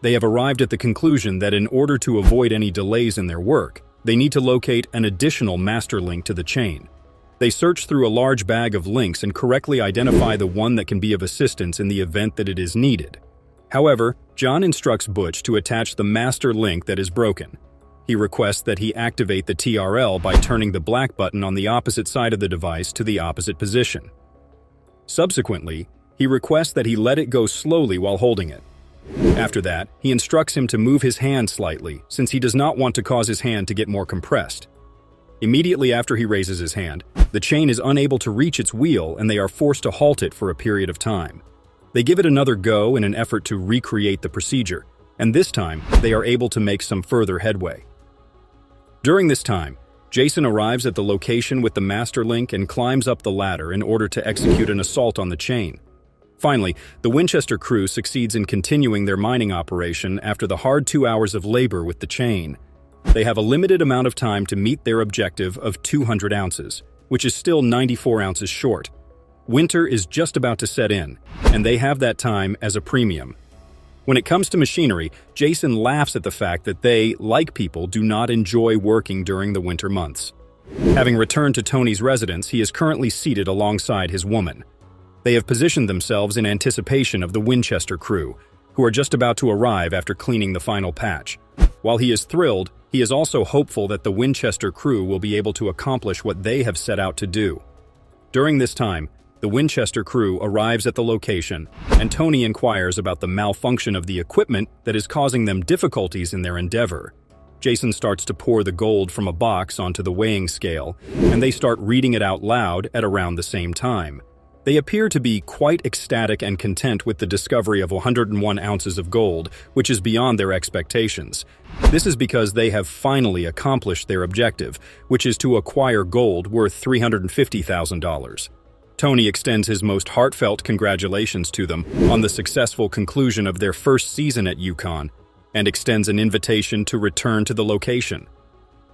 They have arrived at the conclusion that in order to avoid any delays in their work, they need to locate an additional master link to the chain. They search through a large bag of links and correctly identify the one that can be of assistance in the event that it is needed. However, John instructs Butch to attach the master link that is broken. He requests that he activate the TRL by turning the black button on the opposite side of the device to the opposite position. Subsequently, he requests that he let it go slowly while holding it. After that, he instructs him to move his hand slightly, since he does not want to cause his hand to get more compressed. Immediately after he raises his hand, the chain is unable to reach its wheel and they are forced to halt it for a period of time. They give it another go in an effort to recreate the procedure, and this time, they are able to make some further headway. During this time, Jason arrives at the location with the master link and climbs up the ladder in order to execute an assault on the chain. Finally, the Winchester crew succeeds in continuing their mining operation after the hard 2 hours of labor with the chain. They have a limited amount of time to meet their objective of 200 ounces, which is still 94 ounces short. Winter is just about to set in, and they have that time as a premium. When it comes to machinery, Jason laughs at the fact that they, like people, do not enjoy working during the winter months. Having returned to Tony's residence, he is currently seated alongside his woman. They have positioned themselves in anticipation of the Winchester crew, who are just about to arrive after cleaning the final patch. While he is thrilled, he is also hopeful that the Winchester crew will be able to accomplish what they have set out to do. During this time, the Winchester crew arrives at the location, and Tony inquires about the malfunction of the equipment that is causing them difficulties in their endeavor. Jason starts to pour the gold from a box onto the weighing scale, and they start reading it out loud at around the same time. They appear to be quite ecstatic and content with the discovery of 101 ounces of gold, which is beyond their expectations. This is because they have finally accomplished their objective, which is to acquire gold worth $350,000. Tony extends his most heartfelt congratulations to them on the successful conclusion of their first season at Yukon, and extends an invitation to return to the location.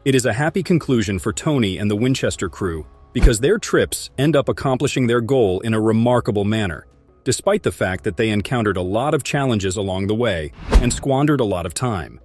It is a happy conclusion for Tony and the Winchester crew because their trips end up accomplishing their goal in a remarkable manner, despite the fact that they encountered a lot of challenges along the way and squandered a lot of time.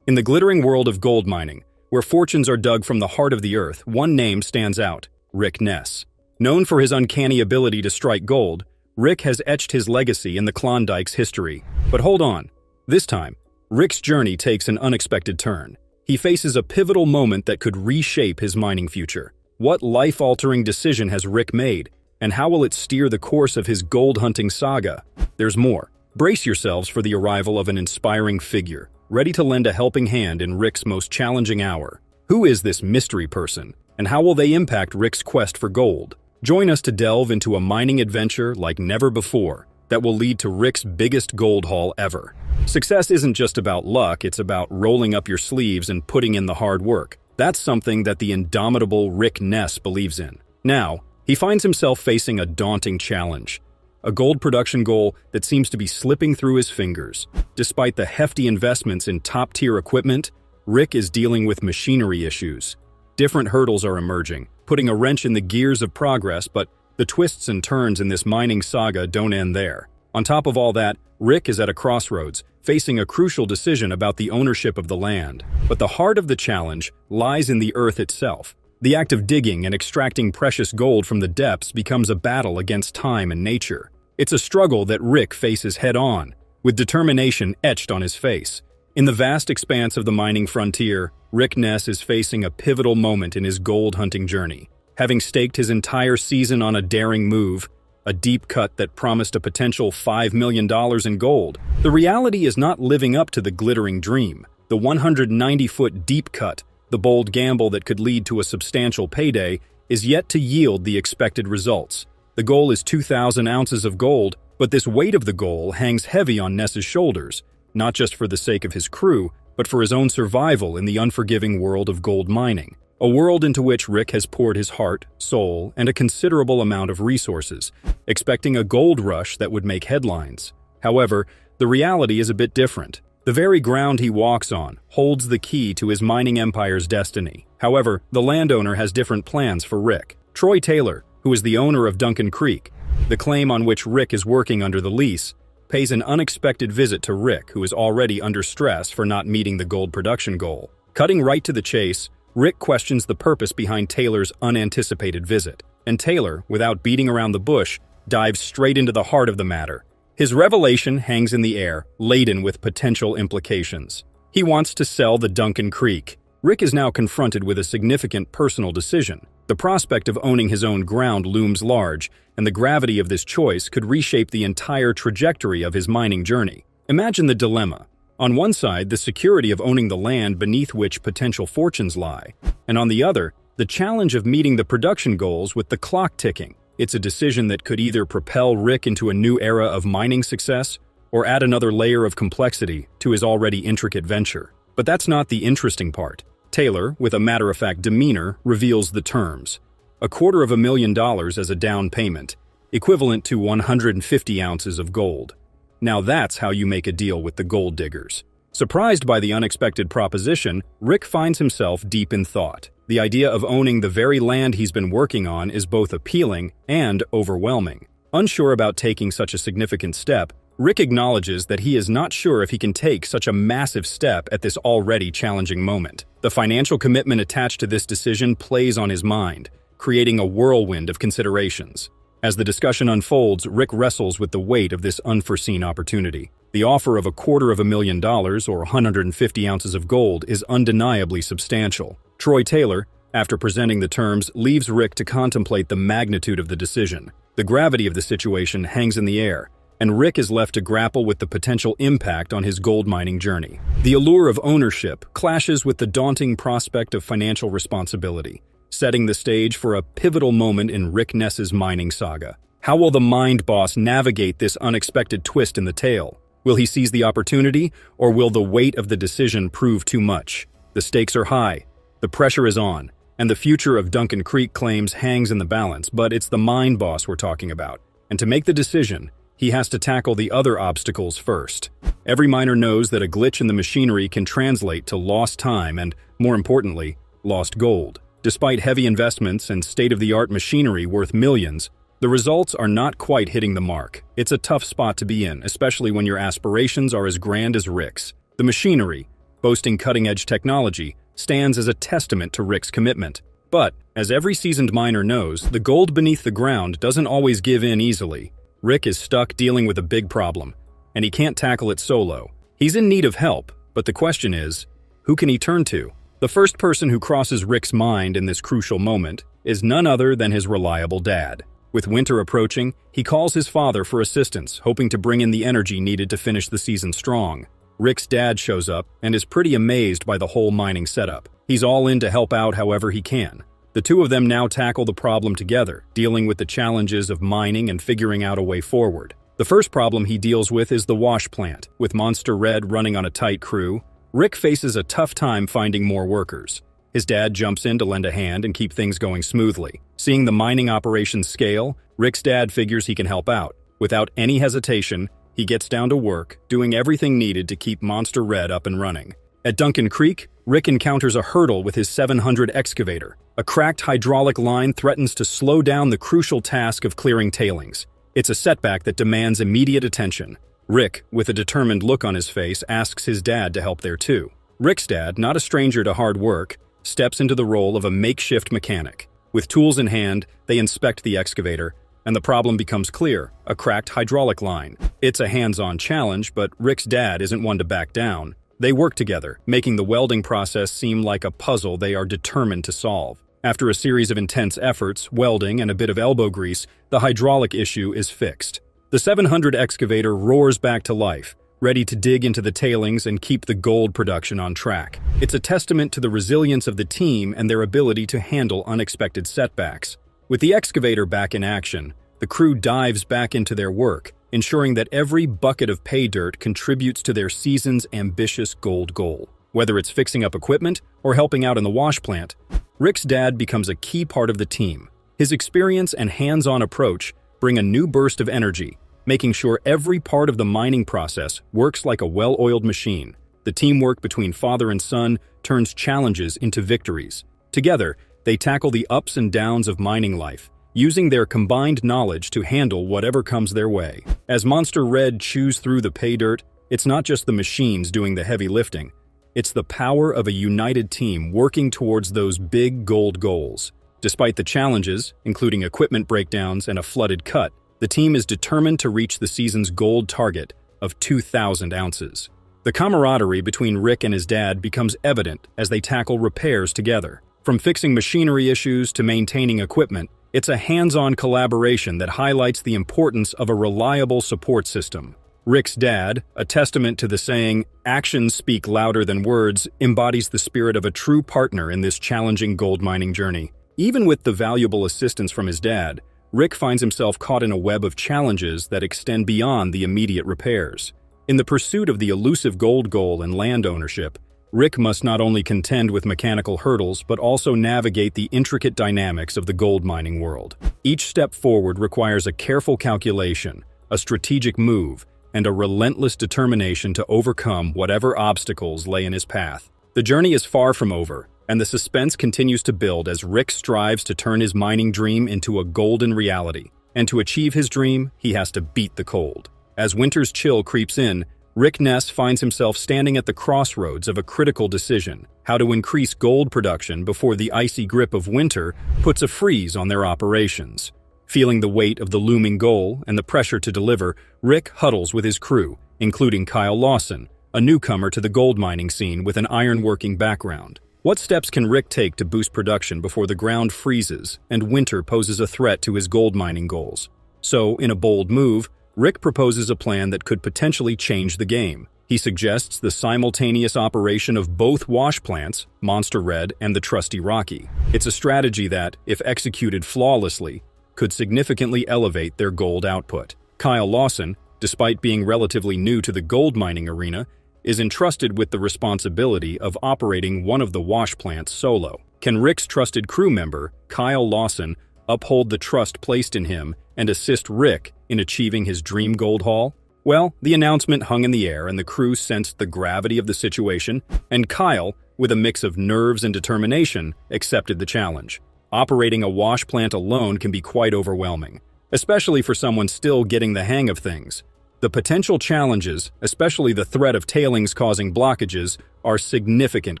In the glittering world of gold mining, where fortunes are dug from the heart of the earth, one name stands out: Rick Ness. Known for his uncanny ability to strike gold, Rick has etched his legacy in the Klondike's history. But hold on. This time, Rick's journey takes an unexpected turn. He faces a pivotal moment that could reshape his mining future. What life-altering decision has Rick made, and how will it steer the course of his gold-hunting saga? There's more. Brace yourselves for the arrival of an inspiring figure, ready to lend a helping hand in Rick's most challenging hour. Who is this mystery person, and how will they impact Rick's quest for gold? Join us to delve into a mining adventure like never before that will lead to Rick's biggest gold haul ever. Success isn't just about luck, it's about rolling up your sleeves and putting in the hard work. That's something that the indomitable Rick Ness believes in. Now, he finds himself facing a daunting challenge, a gold production goal that seems to be slipping through his fingers. Despite the hefty investments in top-tier equipment, Rick is dealing with machinery issues. Different hurdles are emerging, putting a wrench in the gears of progress, but the twists and turns in this mining saga don't end there. On top of all that, Rick is at a crossroads, facing a crucial decision about the ownership of the land. But the heart of the challenge lies in the earth itself. The act of digging and extracting precious gold from the depths becomes a battle against time and nature. It's a struggle that Rick faces head-on, with determination etched on his face. In the vast expanse of the mining frontier, Rick Ness is facing a pivotal moment in his gold-hunting journey. Having staked his entire season on a daring move, a deep cut that promised a potential $5 million in gold, the reality is not living up to the glittering dream. The 190-foot deep cut, the bold gamble that could lead to a substantial payday, is yet to yield the expected results. The goal is 2,000 ounces of gold, but this weight of the goal hangs heavy on Ness's shoulders, not just for the sake of his crew, but for his own survival in the unforgiving world of gold mining. A world into which Rick has poured his heart, soul, and a considerable amount of resources, expecting a gold rush that would make headlines. However, the reality is a bit different. The very ground he walks on holds the key to his mining empire's destiny. However, the landowner has different plans for Rick. Troy Taylor, who is the owner of Duncan Creek, the claim on which Rick is working under the lease, pays an unexpected visit to Rick, who is already under stress for not meeting the gold production goal. Cutting right to the chase, Rick questions the purpose behind Taylor's unanticipated visit, and Taylor, without beating around the bush, dives straight into the heart of the matter. His revelation hangs in the air, laden with potential implications. He wants to sell the Duncan Creek. Rick is now confronted with a significant personal decision. The prospect of owning his own ground looms large, and the gravity of this choice could reshape the entire trajectory of his mining journey. Imagine the dilemma. On one side, the security of owning the land beneath which potential fortunes lie, and on the other, the challenge of meeting the production goals with the clock ticking. It's a decision that could either propel Rick into a new era of mining success or add another layer of complexity to his already intricate venture. But that's not the interesting part. Taylor, with a matter-of-fact demeanor, reveals the terms. $250,000 as a down payment, equivalent to 150 ounces of gold. Now that's how you make a deal with the gold diggers. Surprised by the unexpected proposition, Rick finds himself deep in thought. The idea of owning the very land he's been working on is both appealing and overwhelming. Unsure about taking such a significant step, Rick acknowledges that he is not sure if he can take such a massive step at this already challenging moment. The financial commitment attached to this decision plays on his mind, creating a whirlwind of considerations. As the discussion unfolds, Rick wrestles with the weight of this unforeseen opportunity. The offer of $250,000 or 150 ounces of gold is undeniably substantial. Troy Taylor, after presenting the terms, leaves Rick to contemplate the magnitude of the decision. The gravity of the situation hangs in the air, and Rick is left to grapple with the potential impact on his gold mining journey. The allure of ownership clashes with the daunting prospect of financial responsibility, setting the stage for a pivotal moment in Rick Ness's mining saga. How will the mind boss navigate this unexpected twist in the tale? Will he seize the opportunity, or will the weight of the decision prove too much? The stakes are high, the pressure is on, and the future of Duncan Creek claims hangs in the balance, but it's the mind boss we're talking about. And to make the decision, he has to tackle the other obstacles first. Every miner knows that a glitch in the machinery can translate to lost time and, more importantly, lost gold. Despite heavy investments and state-of-the-art machinery worth millions, the results are not quite hitting the mark. It's a tough spot to be in, especially when your aspirations are as grand as Rick's. The machinery, boasting cutting-edge technology, stands as a testament to Rick's commitment. But, as every seasoned miner knows, the gold beneath the ground doesn't always give in easily. Rick is stuck dealing with a big problem, and he can't tackle it solo. He's in need of help, but the question is, who can he turn to? The first person who crosses Rick's mind in this crucial moment is none other than his reliable dad. With winter approaching, he calls his father for assistance, hoping to bring in the energy needed to finish the season strong. Rick's dad shows up and is pretty amazed by the whole mining setup. He's all in to help out however he can. The two of them now tackle the problem together, dealing with the challenges of mining and figuring out a way forward. The first problem he deals with is the wash plant. With Monster Red running on a tight crew, Rick faces a tough time finding more workers. His dad jumps in to lend a hand and keep things going smoothly. Seeing the mining operation scale, Rick's dad figures he can help out. Without any hesitation, he gets down to work, doing everything needed to keep Monster Red up and running. At Duncan Creek, Rick encounters a hurdle with his 700 excavator. A cracked hydraulic line threatens to slow down the crucial task of clearing tailings. It's a setback that demands immediate attention. Rick, with a determined look on his face, asks his dad to help there too. Rick's dad, not a stranger to hard work, steps into the role of a makeshift mechanic. With tools in hand, they inspect the excavator, and the problem becomes clear: a cracked hydraulic line. It's a hands-on challenge, but Rick's dad isn't one to back down. They work together, making the welding process seem like a puzzle they are determined to solve. After a series of intense efforts, welding, and a bit of elbow grease, the hydraulic issue is fixed. The 700 excavator roars back to life, ready to dig into the tailings and keep the gold production on track. It's a testament to the resilience of the team and their ability to handle unexpected setbacks. With the excavator back in action, the crew dives back into their work, ensuring that every bucket of pay dirt contributes to their season's ambitious gold goal. Whether it's fixing up equipment or helping out in the wash plant, Rick's dad becomes a key part of the team. His experience and hands-on approach bring a new burst of energy, making sure every part of the mining process works like a well-oiled machine. The teamwork between father and son turns challenges into victories. Together, they tackle the ups and downs of mining life, using their combined knowledge to handle whatever comes their way. As Monster Red chews through the pay dirt, it's not just the machines doing the heavy lifting. It's the power of a united team working towards those big gold goals. Despite the challenges, including equipment breakdowns and a flooded cut, the team is determined to reach the season's gold target of 2,000 ounces. The camaraderie between Rick and his dad becomes evident as they tackle repairs together. From fixing machinery issues to maintaining equipment, it's a hands-on collaboration that highlights the importance of a reliable support system. Rick's dad, a testament to the saying, "Actions speak louder than words," embodies the spirit of a true partner in this challenging gold mining journey. Even with the valuable assistance from his dad, Rick finds himself caught in a web of challenges that extend beyond the immediate repairs. In the pursuit of the elusive gold goal and land ownership, Rick must not only contend with mechanical hurdles but also navigate the intricate dynamics of the gold mining world. Each step forward requires a careful calculation, a strategic move, and a relentless determination to overcome whatever obstacles lay in his path. The journey is far from over, and the suspense continues to build as Rick strives to turn his mining dream into a golden reality. And to achieve his dream, he has to beat the cold. As winter's chill creeps in, Rick Ness finds himself standing at the crossroads of a critical decision: how to increase gold production before the icy grip of winter puts a freeze on their operations. Feeling the weight of the looming goal and the pressure to deliver, Rick huddles with his crew, including Kyle Lawson, a newcomer to the gold mining scene with an ironworking background. What steps can Rick take to boost production before the ground freezes and winter poses a threat to his gold mining goals? So, in a bold move, Rick proposes a plan that could potentially change the game. He suggests the simultaneous operation of both wash plants, Monster Red and the trusty Rocky. It's a strategy that, if executed flawlessly, could significantly elevate their gold output. Kyle Lawson, despite being relatively new to the gold mining arena, is entrusted with the responsibility of operating one of the wash plants solo. Can Rick's trusted crew member, Kyle Lawson, uphold the trust placed in him and assist Rick in achieving his dream gold haul? Well, the announcement hung in the air and the crew sensed the gravity of the situation, and Kyle, with a mix of nerves and determination, accepted the challenge. Operating a wash plant alone can be quite overwhelming, especially for someone still getting the hang of things. The potential challenges, especially the threat of tailings causing blockages, are significant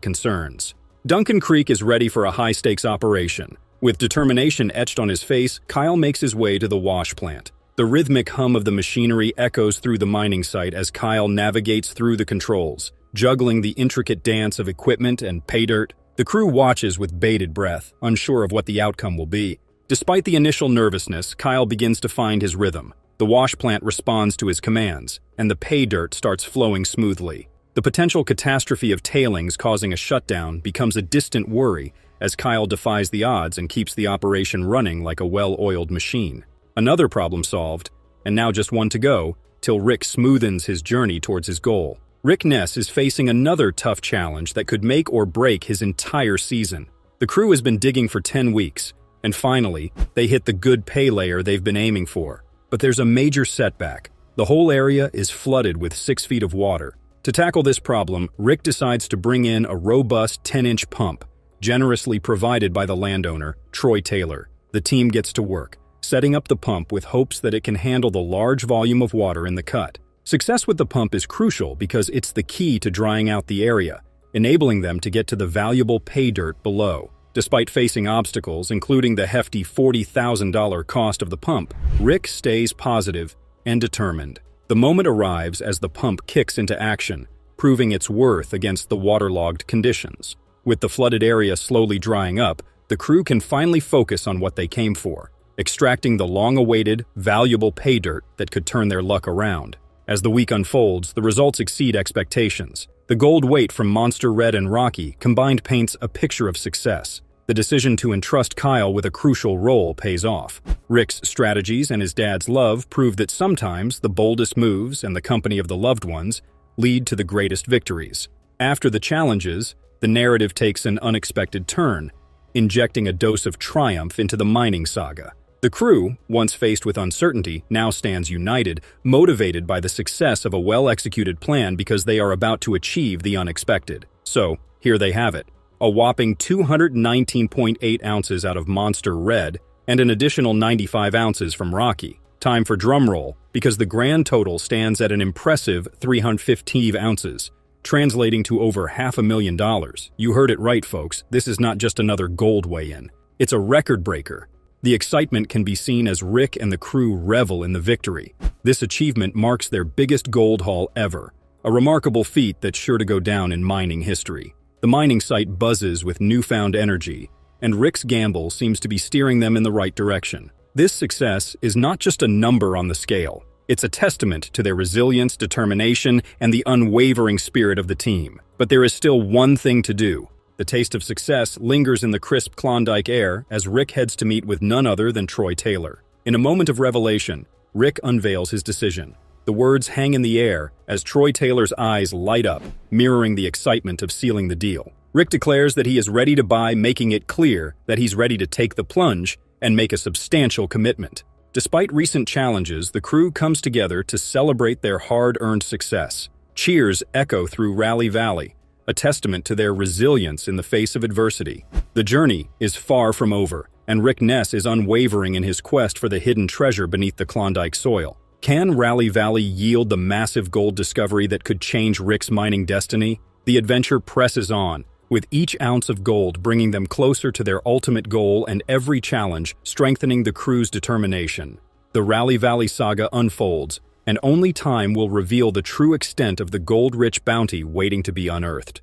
concerns. Duncan Creek is ready for a high-stakes operation. With determination etched on his face, Kyle makes his way to the wash plant. The rhythmic hum of the machinery echoes through the mining site as Kyle navigates through the controls, juggling the intricate dance of equipment and pay dirt. The crew watches with bated breath, unsure of what the outcome will be. Despite the initial nervousness, Kyle begins to find his rhythm. The wash plant responds to his commands, and the pay dirt starts flowing smoothly. The potential catastrophe of tailings causing a shutdown becomes a distant worry as Kyle defies the odds and keeps the operation running like a well-oiled machine. Another problem solved, and now just one to go, till Rick smoothens his journey towards his goal. Rick Ness is facing another tough challenge that could make or break his entire season. The crew has been digging for 10 weeks, and finally, they hit the good pay layer they've been aiming for. But there's a major setback. The whole area is flooded with 6 feet of water. To tackle this problem, Rick decides to bring in a robust 10-inch pump, generously provided by the landowner, Troy Taylor. The team gets to work, setting up the pump with hopes that it can handle the large volume of water in the cut. Success with the pump is crucial because it's the key to drying out the area, enabling them to get to the valuable pay dirt below. Despite facing obstacles, including the hefty $40,000 cost of the pump, Rick stays positive and determined. The moment arrives as the pump kicks into action, proving its worth against the waterlogged conditions. With the flooded area slowly drying up, the crew can finally focus on what they came for, extracting the long-awaited, valuable pay dirt that could turn their luck around. As the week unfolds, the results exceed expectations. The gold weight from Monster Red and Rocky combined paints a picture of success. The decision to entrust Kyle with a crucial role pays off. Rick's strategies and his dad's love prove that sometimes the boldest moves and the company of the loved ones lead to the greatest victories. After the challenges, the narrative takes an unexpected turn, injecting a dose of triumph into the mining saga. The crew, once faced with uncertainty, now stands united, motivated by the success of a well-executed plan because they are about to achieve the unexpected. So, here they have it. A whopping 219.8 ounces out of Monster Red and an additional 95 ounces from Rocky. Time for drumroll, because the grand total stands at an impressive 315 ounces, translating to over $500,000. You heard it right, folks. This is not just another gold weigh-in. It's a record breaker. The excitement can be seen as Rick and the crew revel in the victory. This achievement marks their biggest gold haul ever, a remarkable feat that's sure to go down in mining history. The mining site buzzes with newfound energy, and Rick's gamble seems to be steering them in the right direction. This success is not just a number on the scale. It's a testament to their resilience, determination, and the unwavering spirit of the team. But there is still one thing to do. The taste of success lingers in the crisp Klondike air as Rick heads to meet with none other than Troy Taylor. In a moment of revelation, Rick unveils his decision. The words hang in the air as Troy Taylor's eyes light up, mirroring the excitement of sealing the deal. Rick declares that he is ready to buy, making it clear that he's ready to take the plunge and make a substantial commitment. Despite recent challenges, the crew comes together to celebrate their hard-earned success. Cheers echo through Rally Valley, a testament to their resilience in the face of adversity. The journey is far from over, and Rick Ness is unwavering in his quest for the hidden treasure beneath the Klondike soil. Can Rally Valley yield the massive gold discovery that could change Rick's mining destiny? The adventure presses on, with each ounce of gold bringing them closer to their ultimate goal and every challenge strengthening the crew's determination. The Rally Valley saga unfolds, and only time will reveal the true extent of the gold-rich bounty waiting to be unearthed.